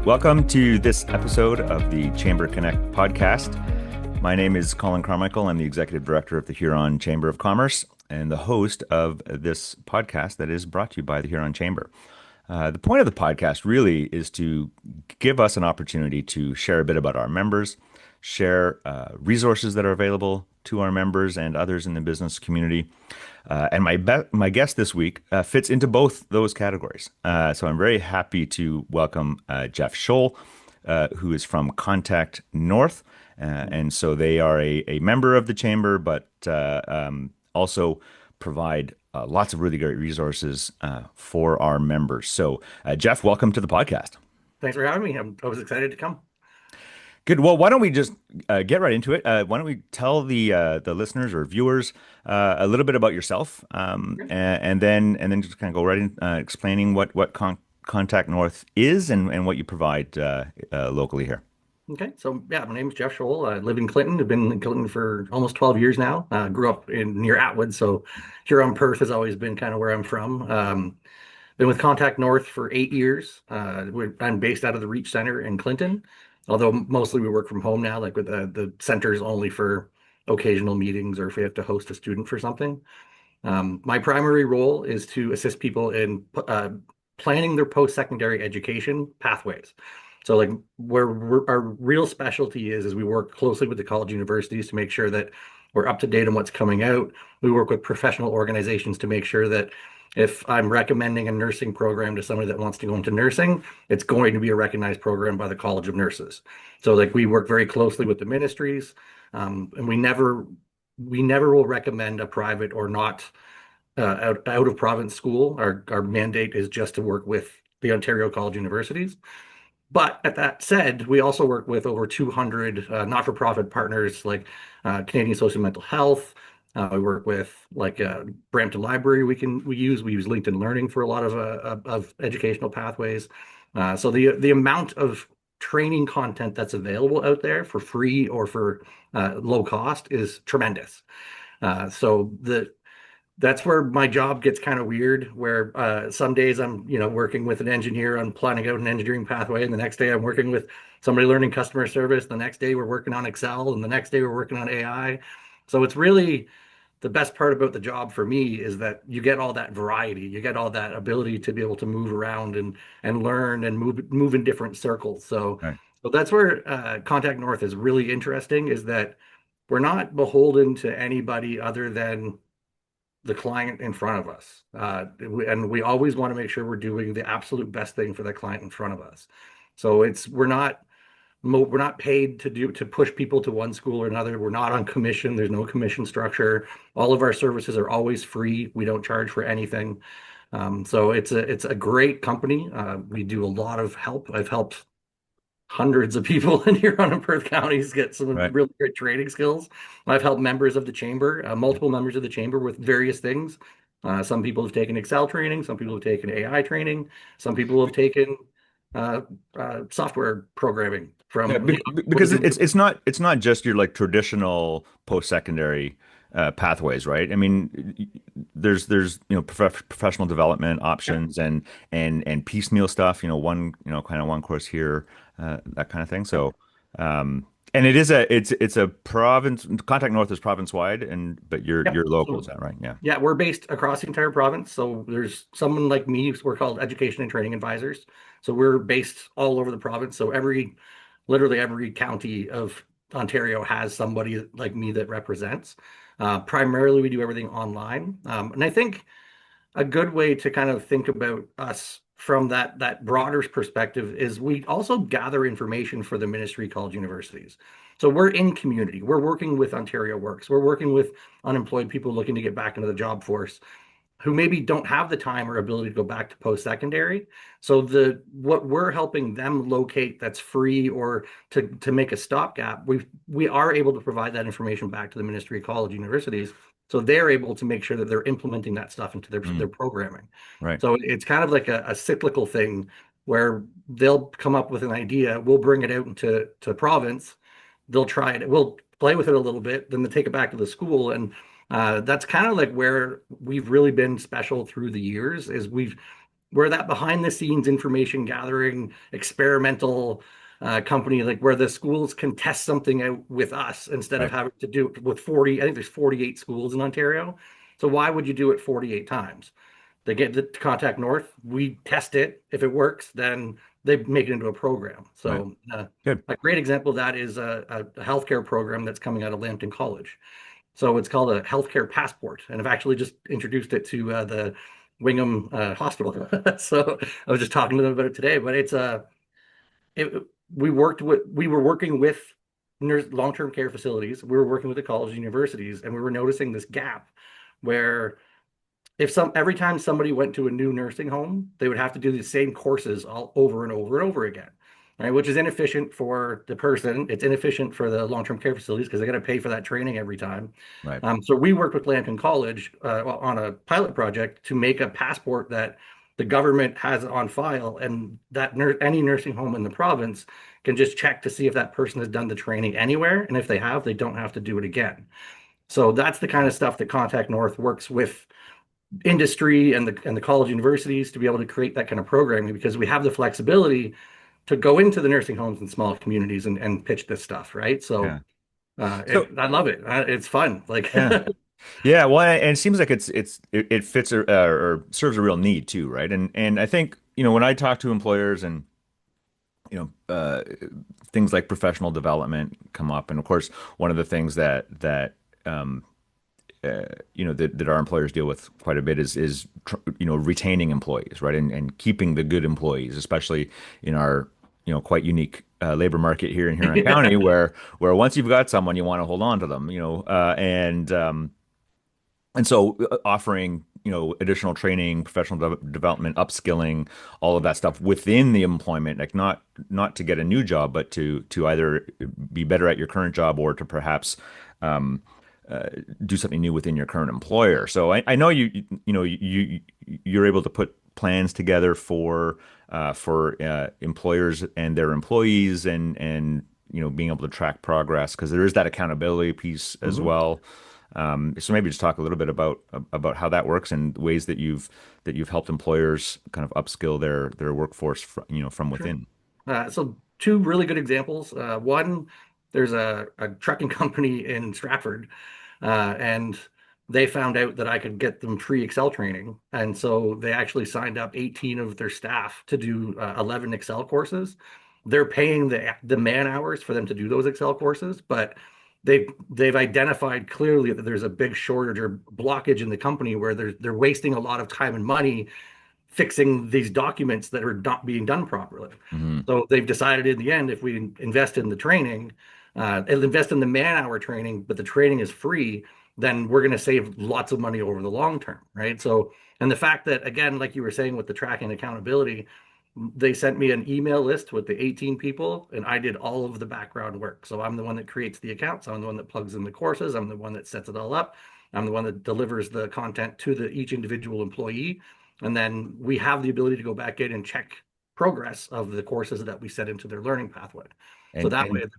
Welcome to this episode of the Chamber Connect podcast. My name is Colin Carmichael. I'm the Executive Director of the Huron Chamber of Commerce and the host of this podcast that is brought to you by the Huron Chamber. The point of the podcast really is to give us an opportunity to share a bit about our members, share resources that are available to our members and others in the business community. And my guest this week fits into both those categories. So I'm very happy to welcome Jeff Scholl, who is from ContactNorth. And so they are a member of the chamber, but also provide lots of really great resources for our members. So, Jeff, welcome to the podcast. Thanks for having me. I was excited to come. Good. Well, why don't we just get right into it? Why don't we tell the listeners or viewers a little bit about yourself, and then just kind of go right in explaining what Contact North is and what you provide locally here. Okay, so yeah, my name is Jeff Scholl. I live in Clinton. I've been in Clinton for almost 12 years now. Grew up near Atwood, so Huron Perth has always been kind of where I'm from. Been with Contact North for 8 years. I'm based out of the Reach Center in Clinton, although mostly we work from home now, like with the centers only for occasional meetings or if we have to host a student for something. My primary role is to assist people in planning their post-secondary education pathways. So like where our real specialty is we work closely with the college universities to make sure that we're up to date on what's coming out. We work with professional organizations to make sure that if I'm recommending a nursing program to somebody that wants to go into nursing, it's going to be a recognized program by the College of Nurses. So like we work very closely with the ministries, and we never will recommend a private or not out of province school. Our mandate is just to work with the Ontario College universities. But at that said, we also work with over 200 not-for-profit partners like Canadian Social and Mental Health. We work with like Brampton Library. We use LinkedIn Learning for a lot of educational pathways. So the amount of training content that's available out there for free or for low cost is tremendous. So that's where my job gets kind of weird, where some days I'm, working with an engineer on planning out an engineering pathway, and the next day I'm working with somebody learning customer service. The next day we're working on Excel, and the next day we're working on AI. So it's really the best part about the job for me is that you get all that variety, you get all that ability to be able to move around and learn and move in different circles. So, Right. so that's where Contact North is really interesting, is that we're not beholden to anybody other than the client in front of us. And we always want to make sure we're doing the absolute best thing for the client in front of us. So we're not paid to push people to one school or another. We're not on commission. There's no commission structure. All of our services are always free. We don't charge for anything. So it's a great company. We do a lot of help. I've helped hundreds of people in Huron and Perth counties get some Right. really great trading skills. I've helped members of the chamber, multiple members of the chamber with various things. Some people have taken Excel training, some people have taken AI training, some people have taken software programming Yeah, from because it's not just your like traditional post-secondary pathways, right? I mean, there's professional development yeah, options and piecemeal stuff. One kind of one course here, that kind of thing. yeah, So, and it's a province. Contact North is province wide, but yeah. you're local. Is So that right? Yeah. yeah, we're based across the entire province. So there's someone like me, we're called education and training advisors. So we're based all over the province. So literally every county of Ontario has somebody like me that represents. Primarily, we do everything online. And I think a good way to kind of think about us from that broader perspective is we also gather information for the ministry college universities. So we're in community. We're working with Ontario Works. We're working with unemployed people looking to get back into the job force who maybe don't have the time or ability to go back to post-secondary. So what we're helping them locate that's free or to make a stopgap, we are able to provide that information back to the Ministry of College universities. So they're able to make sure that they're implementing that stuff into their Mm, programming. right. So it's kind of like a cyclical thing where they'll come up with an idea, we'll bring it out to province, they'll try it, we'll play with it a little bit, then they take it back to the school. And that's kind of like where we've really been special through the years is we're that behind the scenes information gathering experimental company, like where the schools can test something out with us instead of Right. having to do it with 40. I think there's 48 schools in Ontario. So why would you do it 48 times? They get to Contact North, we test it. If it works, then they make it into a program. Right. So Good. a great example of that is a healthcare program that's coming out of Lambton College. So it's called a healthcare passport, and I've actually just introduced it to the Wingham Hospital. So I was just talking to them about it today. But it, we were working with long-term care facilities. We were working with the colleges and universities, and we were noticing this gap where if some every time somebody went to a new nursing home, they would have to do the same courses all over and over and over again, right? Which is inefficient for the person. It's inefficient for the long-term care facilities because they got to pay for that training every time. Right. So we worked with Lambton College on a pilot project to make a passport that the government has on file, and that any nursing home in the province can just check to see if that person has done the training anywhere, and if they have, they don't have to do it again. So that's the kind of stuff that Contact North works with industry and the college universities to be able to create that kind of programming, because we have the flexibility to go into the nursing homes and small communities and pitch this stuff, right? Yeah. So So I love it. It's fun. Like, yeah. Yeah, well, and it seems like it fits or serves a real need too, right? And I think, when I talk to employers and you know things like professional development come up, and of course, one of the things that um, that our employers deal with quite a bit is retaining employees, right? And keeping the good employees, especially in our quite unique labor market here in Huron yeah. County, where once you've got someone, you want to hold on to them, and so offering, additional training, professional development, upskilling, all of that stuff within the employment, like not to get a new job, but to either be better at your current job or to perhaps um, do something new within your current employer. So I know you're able to put plans together for employers and their employees, and being able to track progress, because there is that accountability piece as Mhm. well. So maybe just talk a little bit about how that works and ways that you've helped employers kind of upskill their workforce from Sure. within. So two really good examples. One, there's a trucking company in Stratford, and they found out that I could get them free Excel training, and so they actually signed up 18 of their staff to do 11 Excel courses. They're paying the man hours for them to do those Excel courses, but they've identified clearly that there's a big shortage or blockage in the company where they're wasting a lot of time and money fixing these documents that are not being done properly. Hmm. So they've decided in the end, if we invest in the training, invest in the man-hour training, but the training is free, then we're going to save lots of money over the long term, right? So, and the fact that, again, like you were saying with the tracking accountability, they sent me an email list with the 18 people, and I did all of the background work. So I'm the one that creates the accounts, I'm the one that plugs in the courses, I'm the one that sets it all up, I'm the one that delivers the content to each individual employee. And then we have the ability to go back in and check progress of the courses that we set into their learning pathway. So And that way, and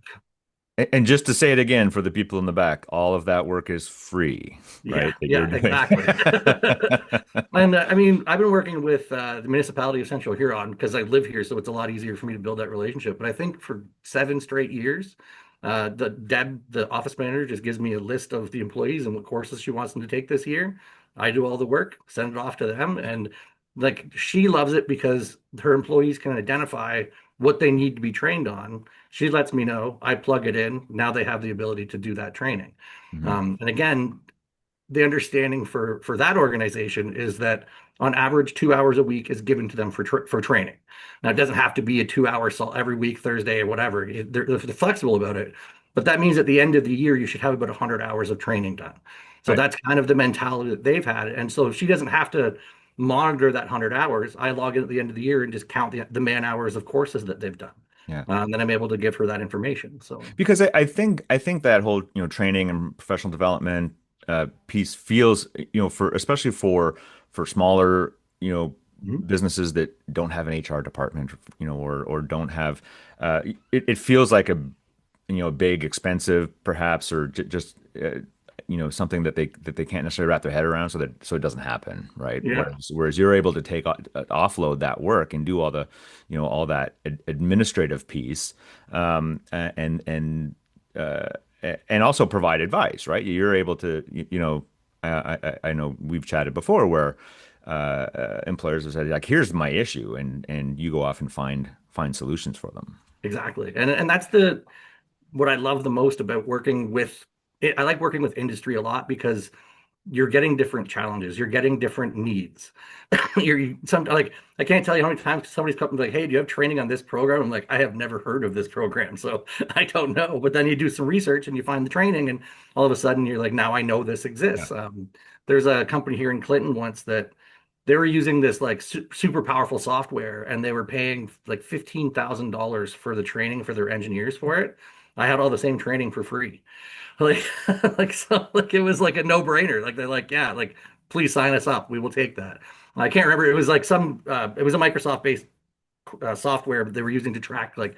and just to say it again for the people in the back, all of that work is free, yeah, right? That you're yeah, doing. exactly. And I mean, I've been working with the municipality of Central Huron because I live here, so it's a lot easier for me to build that relationship. But I think for 7 straight years, the office manager, just gives me a list of the employees and what courses she wants them to take this year. I do all the work, send it off to them, and like she loves it because her employees can identify what they need to be trained on. She lets me know, I plug it in. Now they have the ability to do that training. Mhm. And again, the understanding for that organization is that on average 2 hours a week is given to them for training. Now it doesn't have to be a 2 hour every week, Thursday or whatever. They're flexible about it, but that means at the end of the year you should have about 100 hours of training done. So Right. that's kind of the mentality that they've had, and so she doesn't have to monitor that 100 hours. I log in at the end of the year and just count the man hours of courses that they've done. Yeah. Then I'm able to give her that information. So Because I think that whole training and professional development piece feels, for especially for smaller mhm. businesses that don't have an HR department, or don't have it feels like a big expensive perhaps, or just something that they can't necessarily wrap their head around, so it doesn't happen, right? Yeah, Whereas you're able to offload that work and do all that administrative piece, and uh, and also provide advice, right? You're able to, I know we've chatted before where employers have said, like, here's my issue, and you go off and find solutions for them. exactly. And that's the what I love the most about working with it. I like working with industry a lot because you're getting different challenges, you're getting different needs. Some like I can't tell you how many times somebody's come like, "Hey, do you have training on this program?" I'm like, "I have never heard of this program, so I don't know." But then you do some research and you find the training, and all of a sudden you're like, "Now I know this Yeah. exists." There's a company here in Clinton once that they were using this like super powerful software, and they were paying like $15,000 for the training for their engineers for it. I had all the same training for free. Like, like it was like a no-brainer. Like they're like, yeah, like please sign us up. We will take that. I can't remember. It was like it was a Microsoft-based software they were using to track like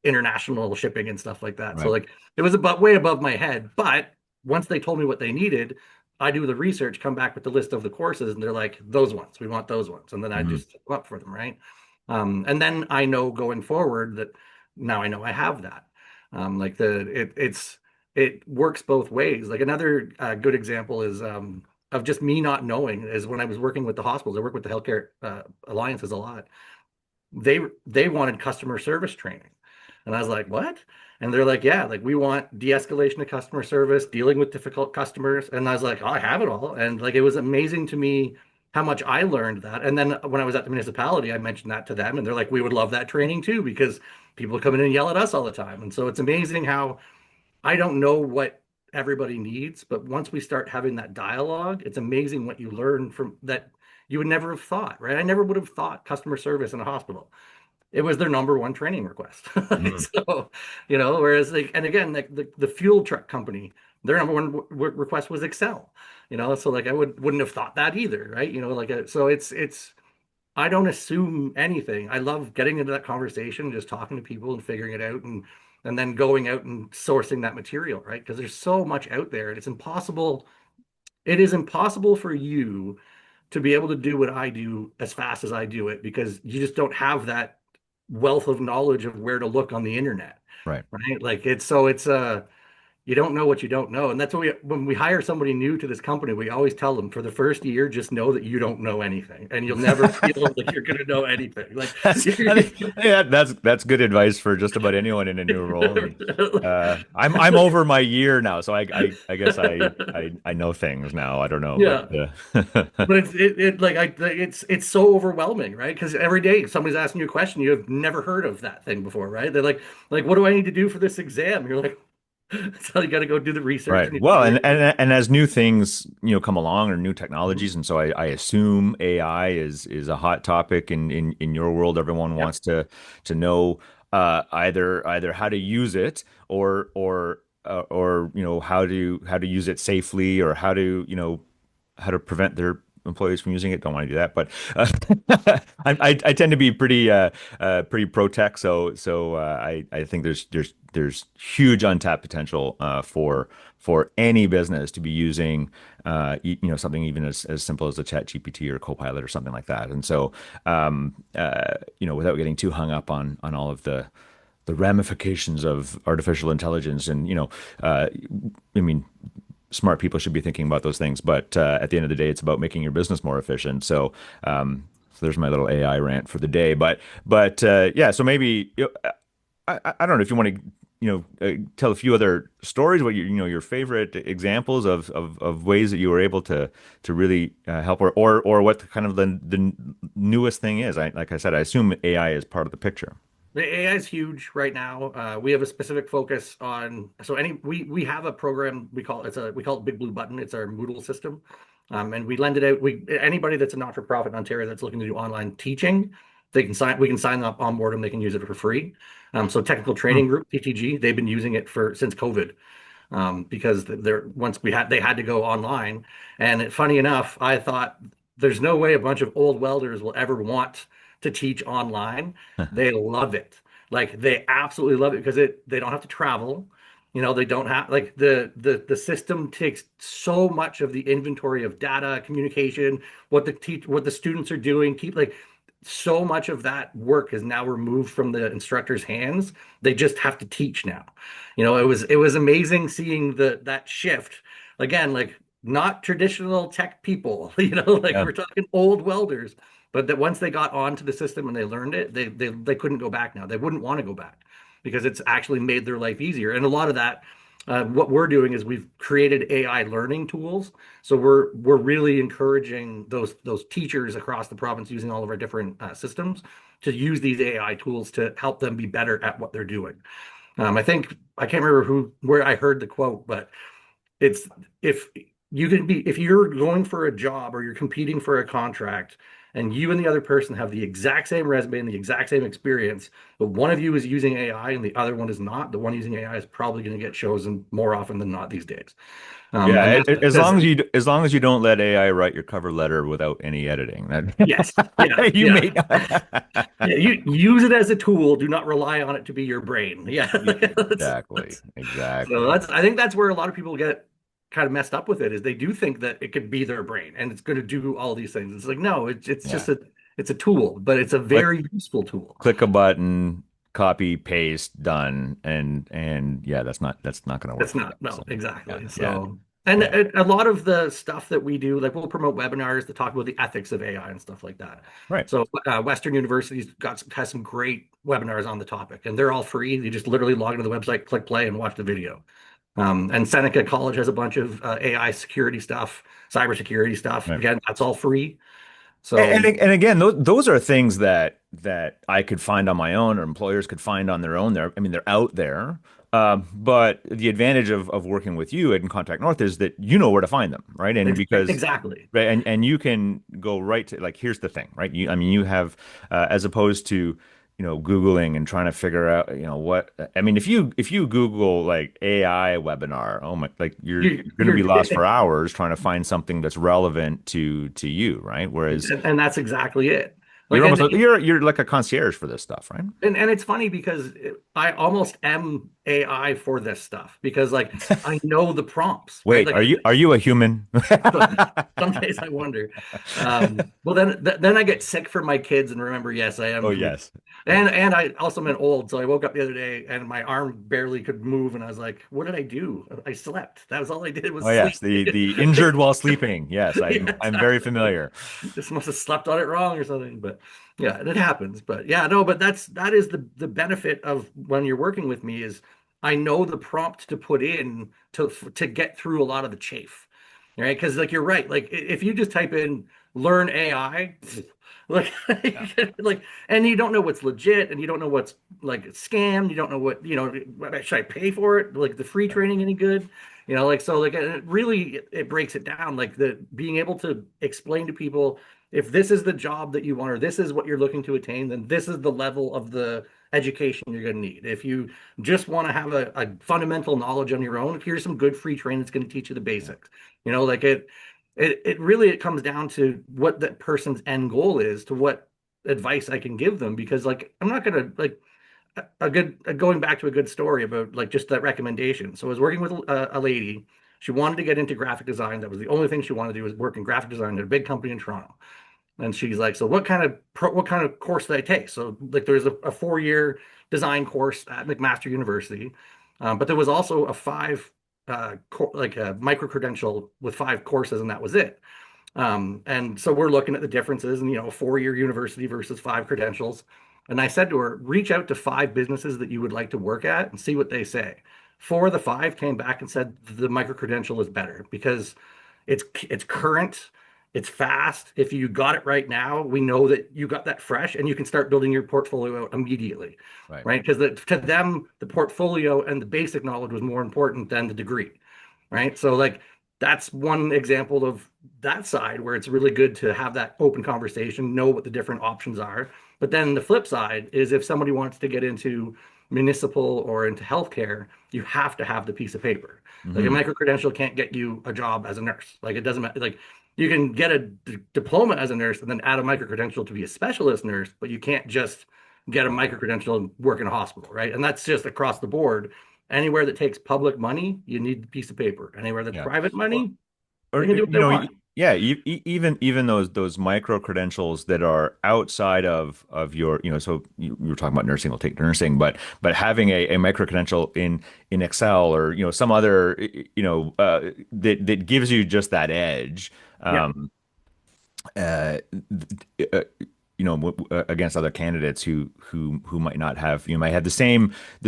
international shipping and stuff like that. So Right. like it was about way above my head. But once they told me what they needed, I do the research, come back with the list of the courses, and they're like, those ones, we want those ones, and then I Hmm. just set them up for them, right? And then I know going forward that now I know I have that. Like it works both ways. Like another good example is of just me not knowing is when I was working with the hospitals. I work with the healthcare alliances a lot. They wanted customer service training, and I was like, what? And they're like, yeah, like we want de-escalation of customer service, dealing with difficult customers. And I was like, oh, I have it all. And like it was amazing to me how much I learned that. And then when I was at the municipality, I mentioned that to them, and they're like, we would love that training too, because people come in and yell at us all the time. And so it's amazing how I don't know what everybody needs, but once we start having that dialogue, it's amazing what you learn from that you would never have thought, right? I never would have thought customer service in a hospital. It was their number one training request. Hmm. So, whereas like, and again, like the fuel truck company, their number one request was Excel, so like I wouldn't have thought that either, right? So it's I don't assume anything. I love getting into that conversation, just talking to people and figuring it out and then going out and sourcing that material, right? Because there's so much out there and it is impossible for you to be able to do what I do as fast as I do it because you just don't have that wealth of knowledge of where to look on the internet, Right. right? Like it's you don't know what you don't know. And that's what when we hire somebody new to this company, we always tell them for the first year, just know that you don't know anything and you'll never feel like you're going to know anything. Like, I think, yeah, that's good advice for just about anyone in a new role. And I'm over my year now, so I guess I know things now. I don't know, but yeah. But it's so overwhelming, right? Because every day somebody's asking you a question you have never heard of that thing before, right? They're like, what do I need to do for this exam? You're like, so you got to go do the research Right. and you Well, figure and as new things, come along or new technologies, and so I assume AI is a hot topic in your world. Everyone yeah. wants to know either how to use it or how to use it safely or how to prevent their employees from using it. Don't want to do that, but I tend to be pretty pro tech. So I think there's huge untapped potential for any business to be using something even as simple as a Chat GPT or Copilot or something like that. And so without getting too hung up on all of the ramifications of artificial intelligence and I mean smart people should be thinking about those things. But at the end of the day, it's about making your business more efficient. So there's my little AI rant for the day. But yeah, so maybe I don't know if you want to tell a few other stories, what your favorite examples of ways that you were able to really help or what kind of the newest thing is. Like I said, I assume AI is part of the picture. The AI is huge right now. We have a specific focus on so any we have a program we call it Big Blue Button. It's our Moodle system, and we lend it out. We anybody that's a not-for-profit in Ontario that's looking to do online teaching, they can sign. We can sign up on board and they can use it for free. So Technical Hmm. Training Group (TTG) they've been using it for since COVID because once they had to go online. And funny enough, I thought there's no way a bunch of old welders will ever want to teach online. They love it. Like they absolutely love it because they don't have to travel. They don't have like the system takes so much of the inventory of data, communication, what the students are doing, keep like so much of that work is now removed from the instructor's hands. They just have to teach now. It was amazing seeing that shift. Again, like not traditional tech people, like Yeah. we're talking old welders, but that once they got onto the system and they learned it, they couldn't go back now. They wouldn't want to go back because it's actually made their life easier. And a lot of that, what we're doing is we've created AI learning tools. So we're really encouraging those teachers across the province using all of our different systems to use these AI tools to help them be better at what they're doing. I can't remember where I heard the quote, but it's if if you're going for a job or you're competing for a contract and you and the other person have the exact same resume and the exact same experience, but one of you is using AI and the other one is not, the one using AI is probably going to get chosen more often than not these days. And Yeah, that's because as long as you don't let AI write your cover letter without any editing, yes, yeah, that you yeah. may Yeah, you use it as a tool. Do not rely on it to be your brain. Yeah. exactly, So exactly. I think that's where a lot of people get kind of messed up with it is they do think that it could be their brain and it's going to do all these things. It's like, no, it's Yeah, just it's a tool, but it's a click very useful tool. click a button, copy, paste, done, and yeah, that's not going to work It's for not, them. no, So yeah, exactly. yeah, So, and yeah. a lot of the stuff that we do, like we'll promote webinars to talk about the ethics of AI and stuff like that. Right. So, Western University's has some great webinars on the topic, and they're all free. You just literally log into the website, click play, and watch the video. And Seneca College has a bunch of AI security stuff, cybersecurity stuff. Right. Again, that's all free. So, And again, those are things that I could find on my own or employers could find on their own. I mean, they're out there. But the advantage of working with you at Contact North is that you know where to find them, right? And because exactly. right, and you can go right to like here's the thing, right? I mean, you have as opposed to Googling and trying to figure out what I mean. If you Google like AI webinar, oh my, like you're going to You're be lost for hours trying to find something that's relevant to you, right? Whereas and that's exactly it. you're Like, almost like you're like a concierge for this stuff, right? and it's funny because I almost am AI for this stuff because like I know the prompts, right? Wait, Like are you a human? some days I wonder. Well, then I get sick for my kids and remember, yes, I Oh am human. yes, yes. And I also am old, so I woke up the other day and my arm barely could move, and I was like, "What did I do? I slept. That was all I did was Oh yes, sleep." the injured while sleeping. Yes, Yeah, I'm very exactly. familiar. Just must have slept on it wrong or something. But yeah, it happens. But yeah, no, but that is the benefit of when you're working with me is I know the prompt to put in to get through a lot of the chafe. Right? Because like you're right. Like if you just type in learn AI, like Yeah. like and you don't know what's legit and you don't know what's like scam, you don't know should I pay for it? Like the free Right. training any good? Like so like it really it breaks it down like the being able to explain to people if this is the job that you want or this is what you're looking to attain, then this is the level of the education you're going to need. If you just want to have a fundamental knowledge on your own, here's some good free training that's going to teach you the Yeah. basics. Like it really it comes down to what that person's end goal is to what advice I can give them because like I'm not going to like a good going back to a good story about like just that recommendation. So I was working with a lady. She wanted to get into graphic design. That was the only thing she wanted to do was work in graphic design at a big company in Toronto. And she's like, so what kind of course did I take? So like there's a 4 year design course at McMaster University, but there was also a like a micro credential with 5 courses, and that was it. And so we're looking at the differences and, a 4 year university versus 5 credentials. And I said to her, reach out to 5 businesses that you would like to work at and see what they say. 4 of the 5 came back and said the micro credential is better because it's current, it's fast. If you got it right now, we know that you got that fresh and you can start building your portfolio out immediately, Right. right? Because to them, the portfolio and the basic knowledge was more important than the degree, right? So like that's one example of that side where it's really good to have that open conversation, know what the different options are. But then the flip side is if somebody wants to get into municipal or into healthcare, you have to have the piece of paper. Like a Hmm. micro credential can't get you a job as a nurse. Like it doesn't matter. Like you can get a diploma as a nurse and then add a micro credential to be a specialist nurse, but you can't just get a Right. micro credential and work in a hospital, right? And that's just across the board. Anywhere that takes public money, you need a piece of paper. Anywhere that's Yeah. private Or, money, they or can do what they want. yeah, even those micro credentials that are outside of your, so you were talking about nursing, we'll take nursing, but having a micro credential in Excel or some other that gives you just that edge. Yeah. Uh, against other candidates who might not have, might have the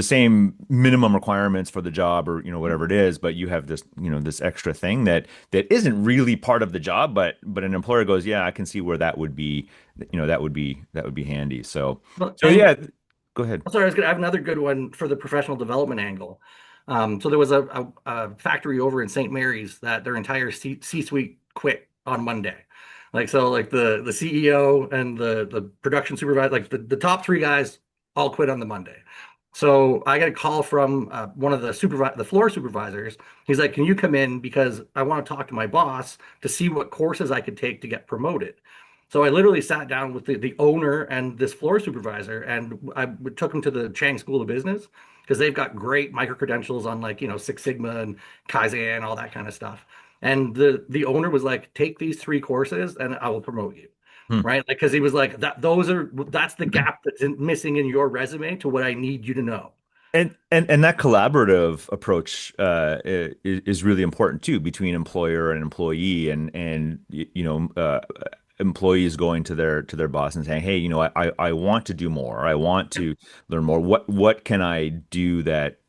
same minimum requirements for the job or whatever it is, but you have this extra thing that isn't really part of the job, but an employer goes, yeah, I can see where that would be, that would be handy. So Well, so and yeah, go ahead. sorry, I was gonna I have another good one for the professional development angle. So there was a factory over in St. Mary's that their entire C-suite quit on Monday. Like the CEO and the production supervisor, like the top three guys all quit on the Monday. So I got a call from one of the floor supervisors. He's like, "Can you come in because I want to talk to my boss to see what courses I could take to get promoted." So I literally sat down with the owner and this floor supervisor, and I took them to the Chang School of Business because they've got great micro credentials on like Six Sigma and Kaizen, all that kind of stuff. And the owner was like, "Take these three courses, and I will promote you." Hmm. Right? Like because he was like, that's the gap that's missing in your resume to what I need you to know. And that collaborative approach is really important too between employer and employee and employees going to their boss and saying, hey, I want to do more. I want to learn more. What can I do that,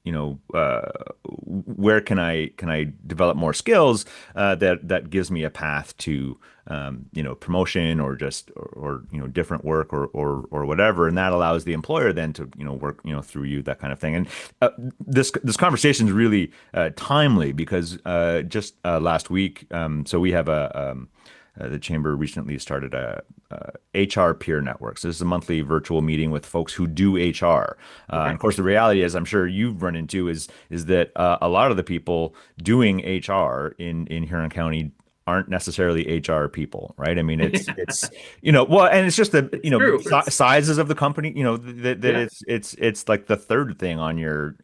where can I develop more skills that gives me a path to promotion or just or different work or whatever, and that allows the employer then to work through you, that kind of thing. And this conversation is really timely because just last week, so we have the chamber recently started a HR peer network. So this is a monthly virtual meeting with folks who do HR. And Okay. of course, the reality, as I'm sure you've run into, is that a lot of the people doing HR in Huron County aren't necessarily HR people, right? I mean, it's well, and it's just the It's true. sizes of the company, that Yeah. it's like the third thing on your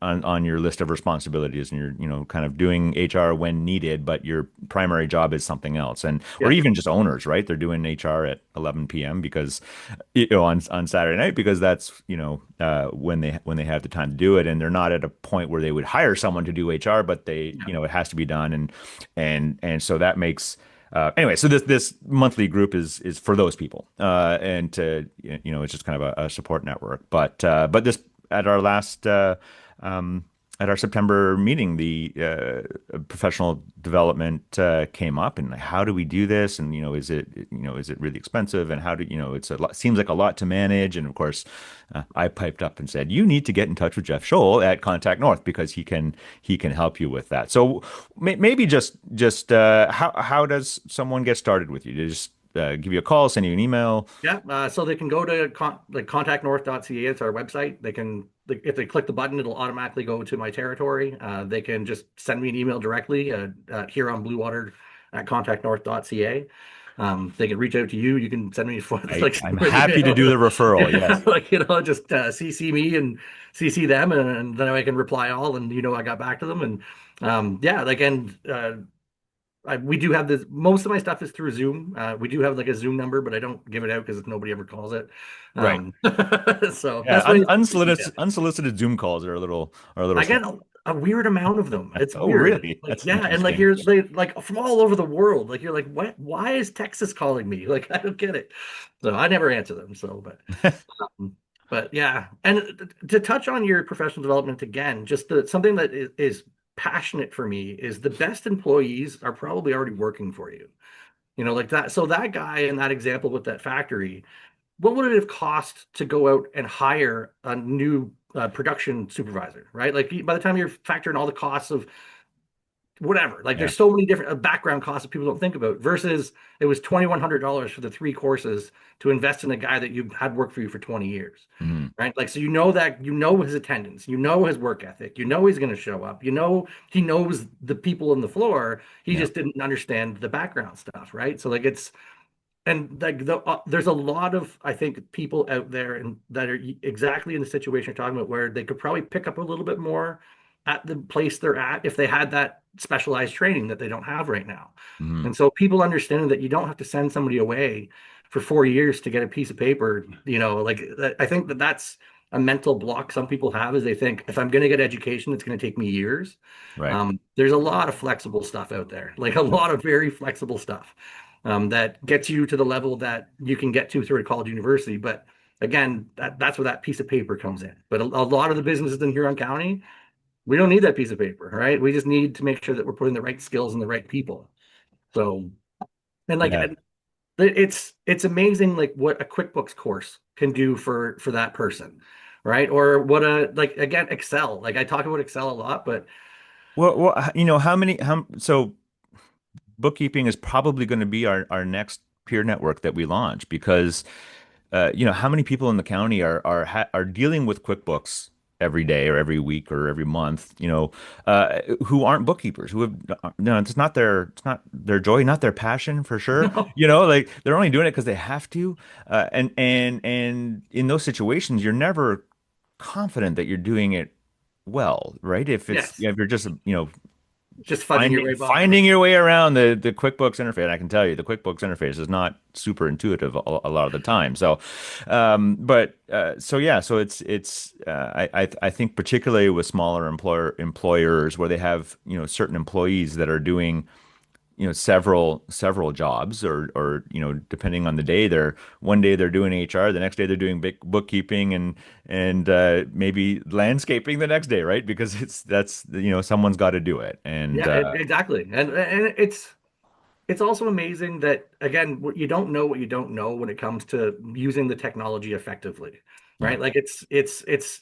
list of responsibilities, and you're kind of doing HR when needed, but your primary job is something else, and or Yeah. even just owners, right? They're doing HR at 11 p.m. because on Saturday night because that's when they have the time to do it, and they're not at a point where they would hire someone to do HR, but they Yeah. it has to be done, and so that makes anyway. So this monthly group is for those people, and to it's just kind of a support network. But this at our last. At our September meeting, the professional development came up, and how do we do this? And is it really expensive? And how do it's a lot, seems like a lot to manage. And of course, I piped up and said, you need to get in touch with Jeff Scholl at Contact North because he can help you with that. So maybe just how does someone get started with you? They just give you a call, send you an email. Yeah, so they can go to contactnorth.ca. It's our website. If they click the button, it'll automatically go to my territory. They can just send me an email directly here on Bluewater at contactnorth.ca. They can reach out to you. You can send me like I'm an happy to email. do the referral. Yeah, Yes. like just CC me and CC them, and then I can reply all, and I got back to them, and yeah, like and we do have this. Most of my stuff is through Zoom. We do have like a Zoom number, but I don't give it out because nobody ever calls it. Right. So Yeah. best way is Unsolicited Zoom calls are a little I slow. get a weird amount of them. It's Oh, weird. really? Like That's yeah, and like interesting. they like from all over the world. Like you're like, what? Why is Texas calling me? Like I don't get it. So I never answer them. But yeah, and to touch on your professional development again, just something that is passionate for me is the best employees are probably already working for you. Like that. So that guy in that example with that factory, what would it have cost to go out and hire a new production supervisor, right? Like by the time you're factoring all the costs of whatever. Like Yeah. there's so many different background costs that people don't think about versus it was $2,100 for the three courses to invest in a guy that you had worked for you for 20 years. Mhm. Right. Like, so that his attendance, his work ethic, he's going to show up, he knows the people on the floor. He Yeah. just didn't understand the background stuff. Right. So, like, and like there's a lot of, I think, people out there and that are exactly in the situation you're talking about where they could probably pick up a little bit more at the place they're at if they had that specialized training that they don't have right now. Hmm. And so people understanding that you don't have to send somebody away for 4 years to get a piece of paper, like I think that that's a mental block some people have is they think if I'm going to get education, it's going to take me years. Right. There's a lot of flexible stuff out there, like a lot of very flexible stuff that gets you to the level that you can get to through a college university. But again, that's where that piece of paper comes in. But a lot of the businesses in Huron County, we don't need that piece of paper, right? We just need to make sure that we're putting the right skills in the right people. So, and like Yeah. it's amazing like what a QuickBooks course can do for that person, right? Or what a like again Excel. Like I talk about Excel a lot, but How many, so bookkeeping is probably going to be our next peer network that we launch because how many people in the county are dealing with QuickBooks every day or every week or every month, who aren't bookkeepers, who have, no, it's not their joy, not their passion for sure. no, Like they're only doing it because they have to. And in those situations, you're never confident that you're doing it well, right? yes, If you're just, just fudging your way by. finding your way around the QuickBooks interface. And I can tell you the QuickBooks interface is not super intuitive a lot of the time. So, so yeah, so I think particularly with smaller employers where they have certain employees that are doing several jobs or depending on the day they're one day they're doing HR, the next day they're doing bookkeeping and maybe landscaping the next day, right? Because that's someone's got to do it. And Yeah, exactly. And it's also amazing that again, what you don't know what you don't know when it comes to using the technology effectively, yeah, right? Like it's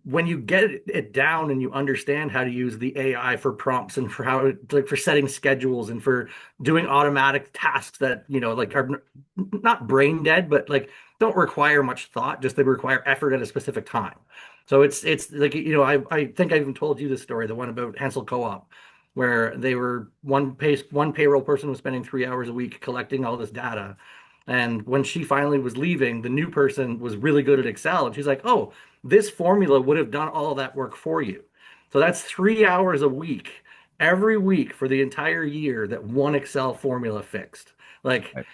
when you get it down and you understand how to use the AI for prompts and for how like for setting schedules and for doing automatic tasks that like are not brain dead but like don't require much thought, just they require effort at a specific time. So it's like I think I even told you this story, the one about Hansel Co-op, where they were one payroll person was spending 3 hours a week collecting all this data. And when she finally was leaving, the new person was really good at Excel. And she's like, oh, this formula would have done all of that work for you. So that's 3 hours a week, every week for the entire year that one Excel formula fixed. Like right.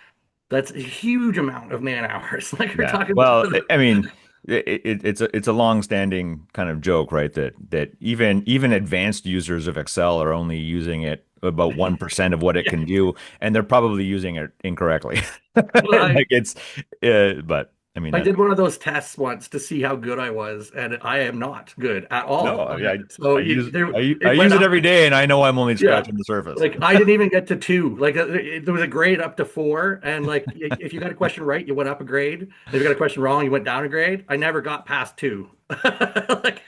that's a huge amount of man hours. Like we're Yeah. talking Well, about. I mean, it's a long-standing kind of joke, right? That even advanced users of Excel are only using it about 1% of what it Yeah. can do, and they're probably using it incorrectly. Well, Like but I mean I that did one of those tests once to see how good I was, and I am not good at no, all I on mean, it. So I it went use it up. every day, and I know I'm only Yeah. scratching the surface. Like I didn't even get to two. Like there was a grade up to four, and like if you got a question right, you went up a grade. If you got a question wrong, you went down a grade. I never got past two. Like,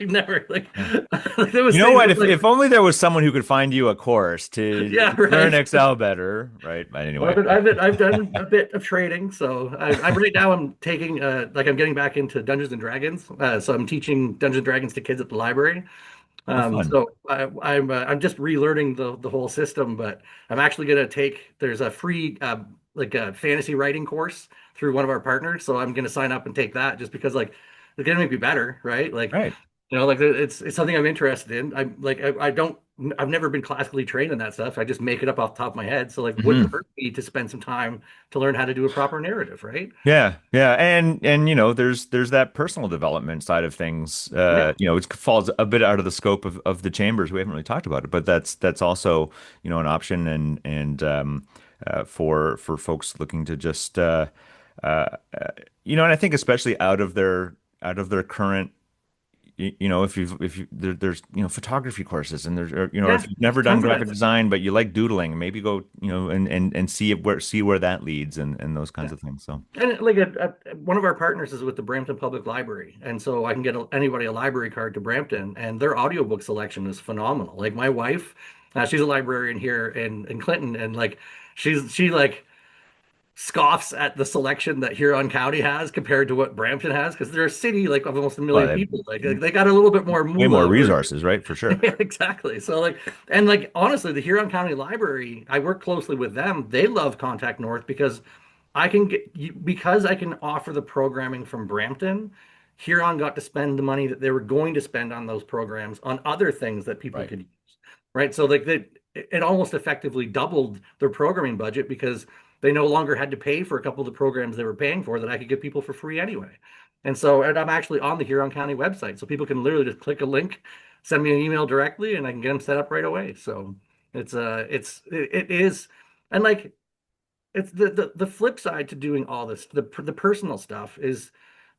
never like Yeah. there was You know things what? where, If like only there was someone who could find you a course to yeah, learn right. Excel better, right? But Well, anyway, I've done a bit of trading, so I'm right now. I'm taking like I'm getting back into Dungeons and Dragons. So I'm teaching Dungeons and Dragons to kids at the library. oh, fun. So I'm just relearning the whole system, but I'm actually gonna take there's a free like a fantasy writing course through one of our partners, so I'm gonna sign up and take that just because like it's gonna make me better, right? Like Right. like it's something I'm interested in. I'm like I don't I've never been classically trained in that stuff. I just make it up off the top of my head. So like wouldn't Hmm. hurt me to spend some time to learn how to do a proper narrative, right? Yeah, yeah, and there's that personal development side of things. Yeah. It falls a bit out of the scope of the chambers. We haven't really talked about it, but that's also an option and for folks looking to just and I think especially out of their current if there's photography courses and there's Yeah, if you've there's never done tons of graphic that. design but you like doodling, maybe go and see where that leads and those Yeah. kinds of things. So And like one of our partners is with the Brampton Public Library, and so I can get anybody a library card to Brampton, and their audiobook selection is phenomenal. Like my wife, she's a librarian here in Clinton, and like she like scoffs at the selection that Huron County has compared to what Brampton has because they're a city like of almost a well, million people. Like they got a little bit more way more moolah. Where resources, right? For sure. yeah, exactly. So like and like honestly, the Huron County Library, I work closely with them. They love ContactNorth because I can offer the programming from Brampton. Huron got to spend the money that they were going to spend on those programs on other things that people Right. could use, right? So like it almost effectively doubled their programming budget because they no longer had to pay for a couple of the programs they were paying for that I could give people for free anyway. And I'm actually on the Huron County website, so people can literally just click a link, send me an email directly, and I can get them set up right away. So it is, and like it's the flip side to doing all this, the personal stuff is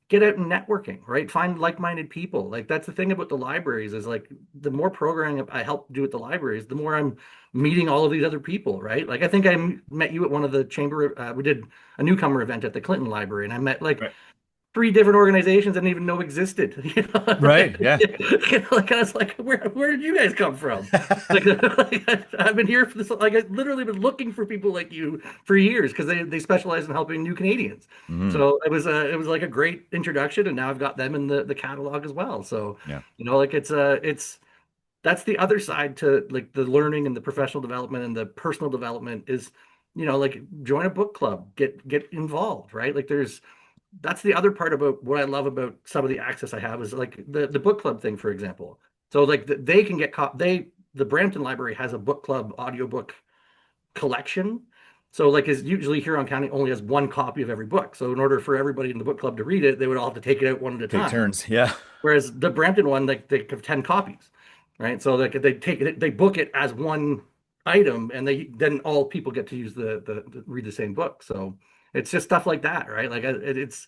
get out and networking, right? Find like-minded people. Like that's the thing about the libraries is like the more programming I help do at the libraries, the more I'm meeting all of these other people, right? Like I think met you at one of the chamber. We did a newcomer event at the Clinton Library, and I met like Right. three different organizations I didn't even know existed. Right. Yeah. Like I was like, where did you guys come from? Like, I've been here for this. Like I've literally been looking for people like you for years because they specialize in helping new Canadians. Hmm. So it was like a great introduction, and now I've got them in the catalog as well. So Yeah. like it's that's the other side to like the learning and the professional development and the personal development is like join a book club, get involved, right? Like there's that's the other part about what I love about some of the access I have is like the book club thing, for example. So like they can get the Brampton Library has a book club audiobook collection. So like is usually Huron County only has one copy of every book. So in order for everybody in the book club to read it, they would all have to take it out one at a Take time. turns. Yeah. Whereas the Brampton one, like they have 10 copies, right? So like they take it, they book it as one item, and they then all people get to use the read the same book. So it's just stuff like that, right? Like it's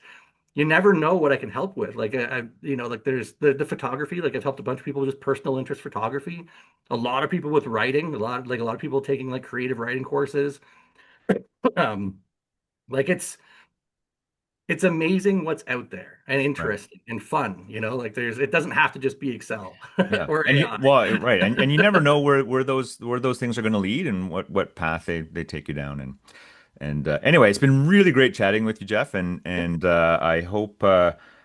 you never know what I can help with. Like like there's the photography. Like I've helped a bunch of people with just personal interest photography. A lot of people with writing. A lot of people taking like creative writing courses. Um, like it's amazing what's out there and Right. interesting and fun. Like it doesn't have to just be Excel Yeah. or And you, AI. well, right. And you never know where those things are going to lead and what path they take you down. And anyway, it's been really great chatting with you, Jeff, and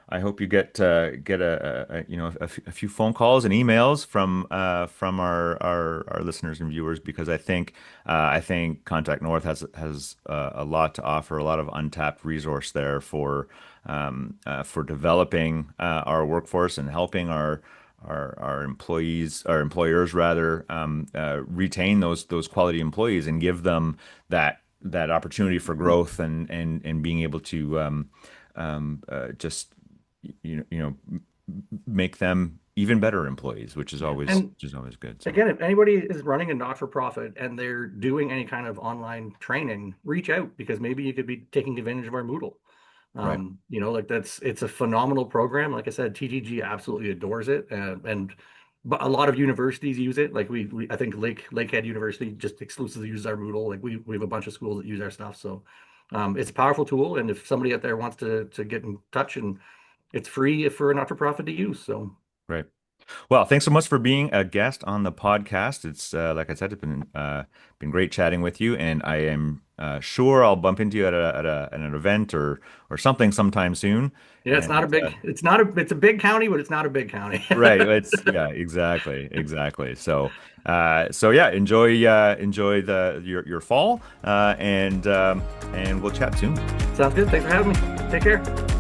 I hope you get a few phone calls and emails from our listeners and viewers because I think Contact North has a lot to offer, a lot of untapped resource there for developing our workforce and helping our employees, our employers rather, retain those quality employees and give them that opportunity for growth and being able to just make them even better employees, Yeah. And which is always good. So again, if anybody is running a not-for-profit and they're doing any kind of online training, reach out because maybe you could be taking advantage of our Moodle. right, Like it's a phenomenal program. Like I said, TTG absolutely adores it, and but a lot of universities use it. Like I think Lakehead University just exclusively uses our Moodle. Like we have a bunch of schools that use our stuff. So it's a powerful tool, and if somebody out there wants to get in touch, and it's free for a not-for-profit to use. So right. Well, thanks so much for being a guest on the podcast. It's like I said, it's been great chatting with you, and I am sure I'll bump into you at an event or something sometime soon. yeah, And it's a big county, but it's not a big county. right, it's yeah, exactly. So yeah, enjoy your fall, and we'll chat soon. Sounds good. Thanks for having me. Take care.